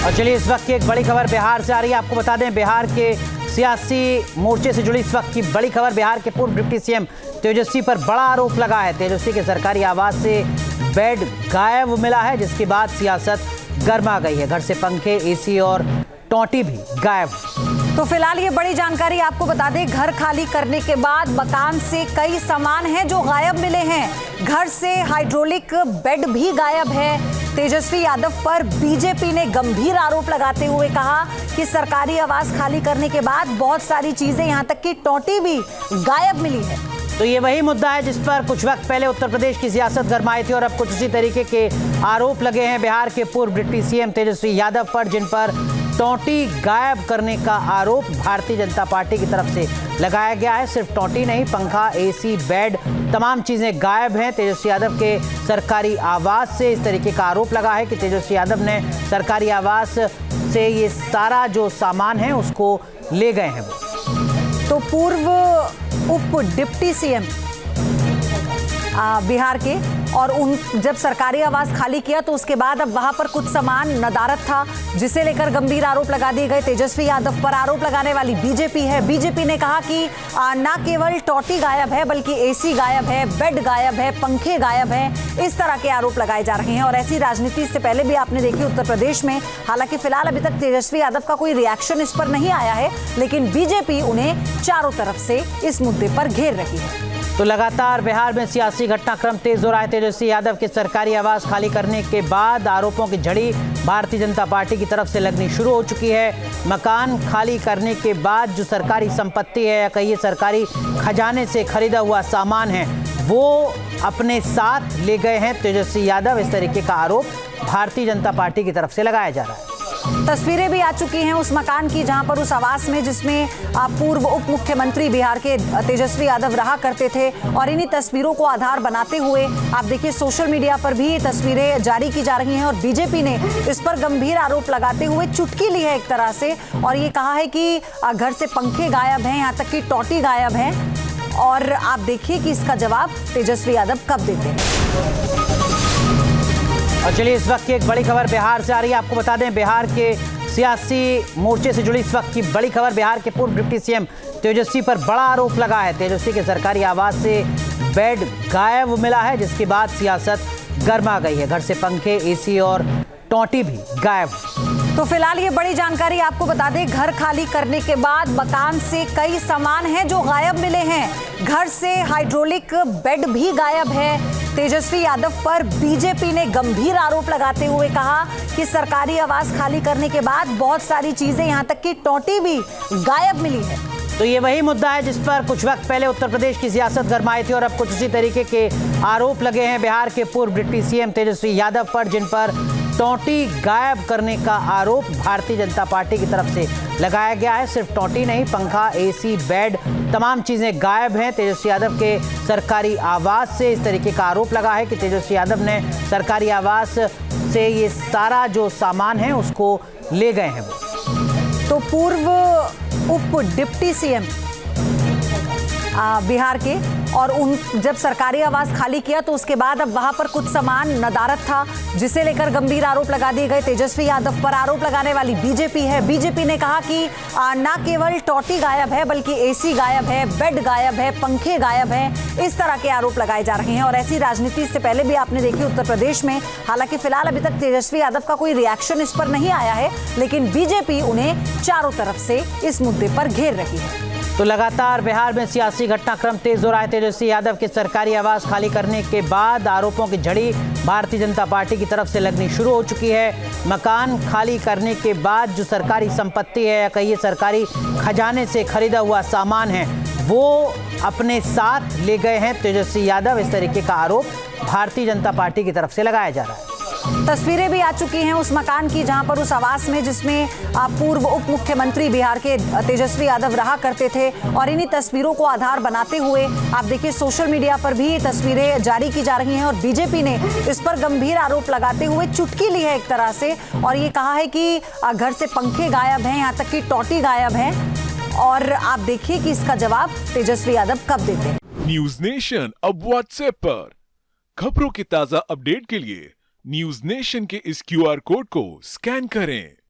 और चलिए इस वक्त की एक बड़ी खबर बिहार से आ रही है। आपको बता दें, बिहार के सियासी मोर्चे से जुड़ी इस वक्त की बड़ी खबर। बिहार के पूर्व डिप्टी सीएम तेजस्वी पर बड़ा आरोप लगा है। तेजस्वी के सरकारी आवास से बेड गायब मिला है, जिसके बाद सियासत गर्मा गई है। घर से पंखे, एसी और टोंटी भी गायब। तो फिलहाल ये बड़ी जानकारी आपको बता दें, घर खाली करने के बाद मकान से कई सामान हैं जो गायब मिले हैं। घर से हाइड्रोलिक बेड भी गायब है। तेजस्वी यादव पर बीजेपी ने गंभीर आरोप लगाते हुए कहा कि सरकारी आवास खाली करने के बाद बहुत सारी चीजें, यहां तक कि टोंटी भी गायब मिली है। तो ये वही मुद्दा है जिस पर कुछ वक्त पहले उत्तर प्रदेश की सियासत गरमाई थी और अब कुछ उसी तरीके के आरोप लगे हैं बिहार के पूर्व डिप्टी सीएम तेजस्वी यादव पर, जिन पर टोंटी गायब करने का आरोप भारतीय जनता पार्टी की तरफ से लगाया गया है। सिर्फ टोंटी नहीं, पंखा, एसी, बेड, तमाम चीजें गायब हैं। तेजस्वी यादव के सरकारी आवास से इस तरीके का आरोप लगा है कि तेजस्वी यादव ने सरकारी आवास से ये सारा जो सामान है उसको ले गए हैं वो। तो पूर्व उप डिप्टी सीएम बिहार के, और उन जब सरकारी आवास खाली किया तो उसके बाद अब वहां पर कुछ सामान नदारद था, जिसे लेकर गंभीर आरोप लगा दिए गए। तेजस्वी यादव पर आरोप लगाने वाली बीजेपी है। बीजेपी ने कहा कि न केवल टोंटी गायब है बल्कि एसी गायब है, बेड गायब है, पंखे गायब हैं। इस तरह के आरोप लगाए जा रहे हैं और ऐसी राजनीति इससे पहले भी आपने देखी उत्तर प्रदेश में। हालांकि फिलहाल अभी तक तेजस्वी यादव का कोई रिएक्शन इस पर नहीं आया है, लेकिन बीजेपी उन्हें चारों तरफ से इस मुद्दे पर घेर रही है। तो लगातार बिहार में सियासी घटनाक्रम तेज हो रहा है। तेजस्वी यादव के सरकारी आवास खाली करने के बाद आरोपों की झड़ी भारतीय जनता पार्टी की तरफ से लगनी शुरू हो चुकी है। मकान खाली करने के बाद जो सरकारी संपत्ति है या कहिए सरकारी खजाने से खरीदा हुआ सामान है वो अपने साथ ले गए हैं तेजस्वी यादव। इस तरीके का आरोप भारतीय जनता पार्टी की तरफ से लगाया जा रहा है। तस्वीरें भी आ चुकी हैं उस मकान की जहां पर उस आवास में जिसमें पूर्व उप मुख्यमंत्री बिहार के तेजस्वी यादव रहा करते थे, और इन्हीं तस्वीरों को आधार बनाते हुए आप देखिए सोशल मीडिया पर भी तस्वीरें जारी की जा रही हैं और बीजेपी ने इस पर गंभीर आरोप लगाते हुए चुटकी ली है एक तरह से, और ये कहा है कि घर से पंखे गायब हैं, यहाँ तक कि टोंटी गायब है। और आप देखिए कि इसका जवाब तेजस्वी यादव कब देते हैं। और चलिए इस वक्त की एक बड़ी खबर बिहार से आ रही है। आपको बता दें, बिहार के सियासी मोर्चे से जुड़ी इस वक्त की बड़ी खबर। बिहार के पूर्व डिप्टी सीएम तेजस्वी पर बड़ा आरोप लगा है। तेजस्वी के सरकारी आवास से बेड गायब मिला है, जिसके बाद सियासत गर्मा गई है। घर से पंखे, एसी और टोंटी भी गायब। तो फिलहाल ये बड़ी जानकारी आपको बता दें, घर खाली करने के बाद मकान से कई सामान हैं जो गायब मिले हैं। घर से हाइड्रोलिक बेड भी गायब है। तेजस्वी यादव पर बीजेपी ने गंभीर आरोप लगाते हुए कहा कि सरकारी आवास खाली करने के बाद बहुत सारी चीजें, यहां तक कि टोंटी भी गायब मिली है। तो ये वही मुद्दा है जिस पर कुछ वक्त पहले उत्तर प्रदेश की सियासत गरमाई थी और अब कुछ उसी तरीके के आरोप लगे हैं बिहार के पूर्व डिप्टी सीएम तेजस्वी यादव पर, जिन पर टोंटी गायब करने का आरोप भारतीय जनता पार्टी की तरफ से लगाया गया है। सिर्फ टोंटी नहीं, पंखा, एसी, बेड, तमाम चीजें गायब हैं। तेजस्वी यादव के सरकारी आवास से इस तरीके का आरोप लगा है कि तेजस्वी यादव ने सरकारी आवास से ये सारा जो सामान है उसको ले गए हैं वो। तो पूर्व उप डिप्टी सीएम बिहार के, और उन जब सरकारी आवास खाली किया तो उसके बाद अब वहां पर कुछ सामान नदारद था, जिसे लेकर गंभीर आरोप लगा दिए गए। तेजस्वी यादव पर आरोप लगाने वाली बीजेपी है। बीजेपी ने कहा कि न केवल टोंटी गायब है बल्कि एसी गायब है, बेड गायब है, पंखे गायब हैं। इस तरह के आरोप लगाए जा रहे हैं और ऐसी राजनीति इससे पहले भी आपने देखी उत्तर प्रदेश में। हालांकि फिलहाल अभी तक तेजस्वी यादव का कोई रिएक्शन इस पर नहीं आया है, लेकिन बीजेपी उन्हें चारों तरफ से इस मुद्दे पर घेर रही है। तो लगातार बिहार में सियासी घटनाक्रम तेज हो रहा है। तेजस्वी यादव के सरकारी आवास खाली करने के बाद आरोपों की झड़ी भारतीय जनता पार्टी की तरफ से लगनी शुरू हो चुकी है। मकान खाली करने के बाद जो सरकारी संपत्ति है या कहिए सरकारी खजाने से खरीदा हुआ सामान है वो अपने साथ ले गए हैं तेजस्वी यादव। इस तरीके का आरोप भारतीय जनता पार्टी की तरफ से लगाया जा रहा है। तस्वीरें भी आ चुकी हैं उस मकान की जहां पर उस आवास में जिसमें पूर्व उप मुख्यमंत्री बिहार के तेजस्वी यादव रहा करते थे, और इन्हीं तस्वीरों को आधार बनाते हुए आप देखिए सोशल मीडिया पर भी तस्वीरें जारी की जा रही हैं और बीजेपी ने इस पर गंभीर आरोप लगाते हुए चुटकी ली है एक तरह से, और ये कहा है कि घर से पंखे गायब हैं, यहाँ तक कि टोंटी गायब है। और आप देखिए कि इसका जवाब तेजस्वी यादव कब देते हैं। न्यूज नेशन अब व्हाट्सएप पर खबरों की ताजा अपडेट के लिए न्यूज नेशन के इस QR कोड को स्कैन करें।